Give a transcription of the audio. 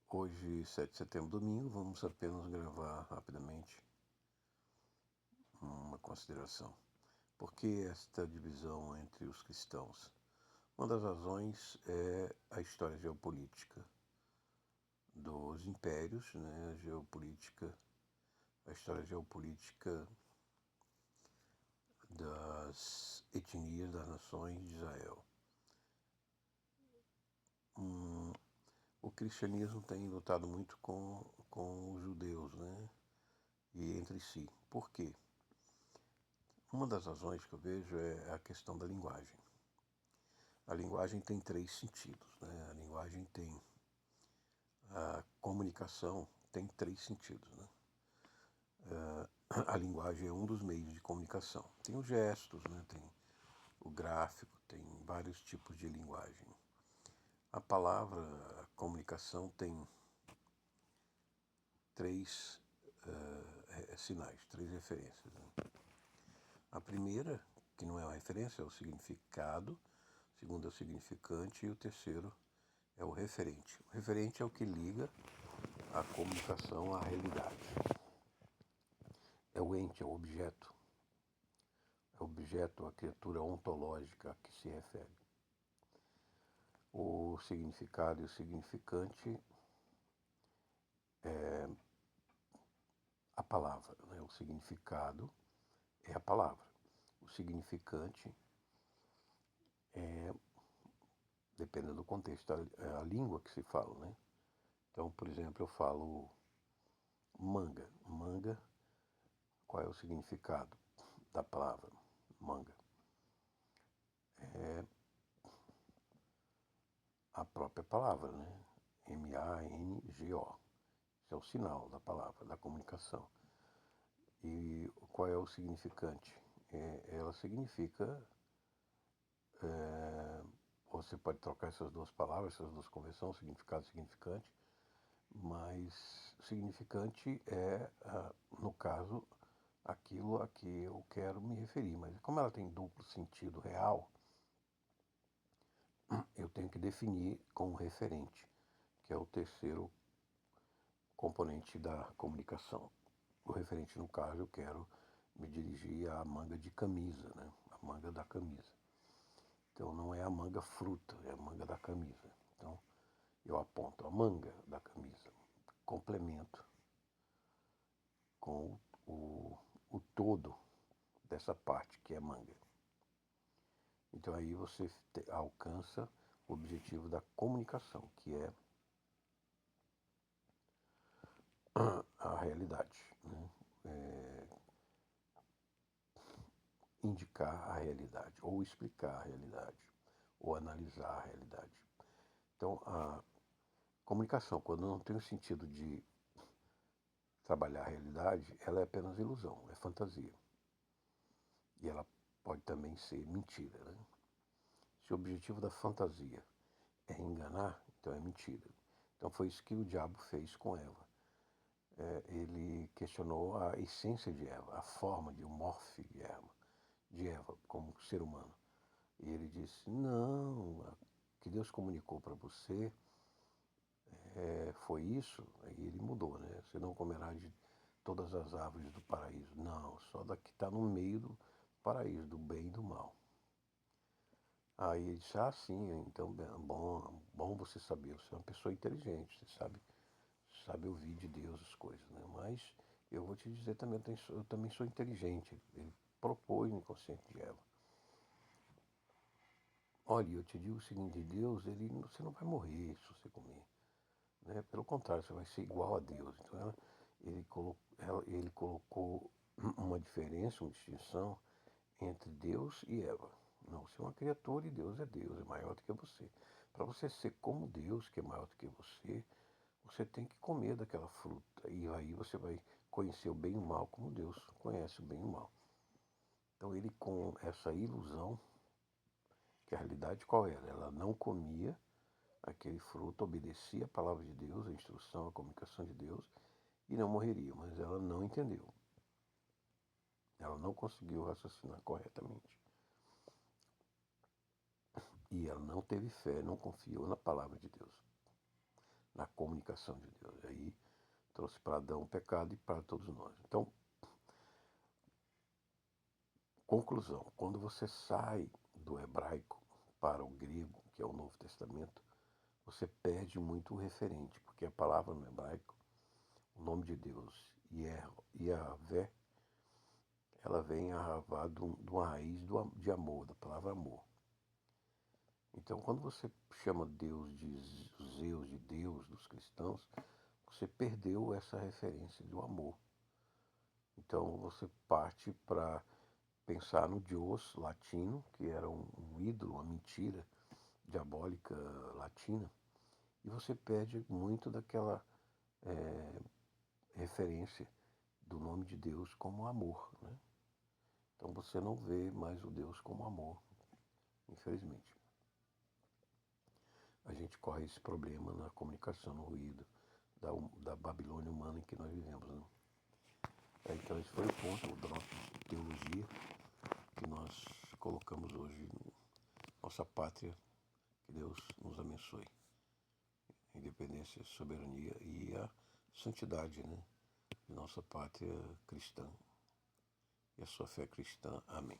Hoje, 7 de setembro, domingo, vamos apenas gravar rapidamente uma consideração. Por que esta divisão entre os cristãos? Uma das razões é a história geopolítica dos impérios, a história geopolítica das etnias, das nações de Israel. O cristianismo tem lutado muito com os judeus, e entre si. Por quê? Uma das razões que eu vejo é a questão da linguagem. A linguagem tem três sentidos, A linguagem tem a comunicação tem três sentidos, A linguagem é um dos meios de comunicação. Tem os gestos, Tem o gráfico, tem vários tipos de linguagem. A palavra, a comunicação tem três sinais, três referências. A primeira, que não é uma referência, é o significado. O segundo é o significante e o terceiro é o referente. O referente é o que liga a comunicação à realidade. É o ente, é o objeto. É o objeto, a criatura ontológica a que se refere. O significado e o significante é a palavra. O significado é a palavra. O significante dependendo do contexto, a língua que se fala, Então, por exemplo, eu falo manga. Manga, qual é o significado da palavra manga? É a própria palavra, M-A-N-G-O. Esse é o sinal da palavra, da comunicação. E qual é o significante? Ela significa... você pode trocar essas duas palavras, essas duas convenções, significado e significante, mas significante é, no caso, aquilo a que eu quero me referir. Mas como ela tem duplo sentido real, eu tenho que definir com o referente, que é o terceiro componente da comunicação. O referente, no caso, eu quero me dirigir à manga de camisa, A manga da camisa. Então não é a manga fruta, é a manga da camisa. Então eu aponto a manga da camisa, complemento com o todo dessa parte que é manga. Então aí você alcança o objetivo da comunicação, que é a realidade, indicar a realidade, ou explicar a realidade, ou analisar a realidade. Então a comunicação, quando não tem o sentido de trabalhar a realidade, ela é apenas ilusão, é fantasia. E ela pode também ser mentira, Se o objetivo da fantasia é enganar, então é mentira. Então foi isso que o diabo fez com Eva. Ele questionou a essência de Eva, a forma de morfe de Eva como ser humano. E ele disse, não, o que Deus comunicou para você foi isso. Aí ele mudou, Você não comerá de todas as árvores do paraíso. Não, só da que está no meio do paraíso, do bem e do mal. Aí ele disse, sim, então bom você saber, você é uma pessoa inteligente, você sabe ouvir de Deus as coisas, Mas eu vou te dizer também, eu também sou inteligente. Ele propôs no inconsciente de Eva. Olha, eu te digo o seguinte, Deus, você não vai morrer se você comer. Pelo contrário, você vai ser igual a Deus. Então ele colocou uma diferença, uma distinção entre Deus e Eva. Não, você é uma criatura e Deus, é maior do que você. Para você ser como Deus, que é maior do que você tem que comer daquela fruta. E aí você vai conhecer o bem e o mal como Deus conhece o bem e o mal. Então ele, com essa ilusão, que a realidade qual era? Ela não comia aquele fruto, obedecia a palavra de Deus, a instrução, a comunicação de Deus, e não morreria, mas ela não entendeu. Ela não conseguiu raciocinar corretamente. E ela não teve fé, não confiou na palavra de Deus. na comunicação de Deus. E aí trouxe para Adão o pecado e para todos nós. Então, conclusão, quando você sai do hebraico para o grego, que é o Novo Testamento, você perde muito o referente, porque a palavra no hebraico, o nome de Deus, Yahvé, ela vem de uma raiz de amor, da palavra amor. Então, quando você chama Deus de Zeus, de Deus dos cristãos, você perdeu essa referência do amor. Então, você parte para pensar no Deus latino, que era um ídolo, uma mentira diabólica latina, e você perde muito daquela referência do nome de Deus como amor, né? Então você não vê mais o Deus como amor, infelizmente. A gente corre esse problema na comunicação, no ruído da Babilônia humana em que nós vivemos, né? Então esse foi o ponto da nossa teologia que nós colocamos hoje, nossa pátria, que Deus nos abençoe. Independência, soberania e a santidade, né, de nossa pátria cristã e a sua fé cristã. Amém.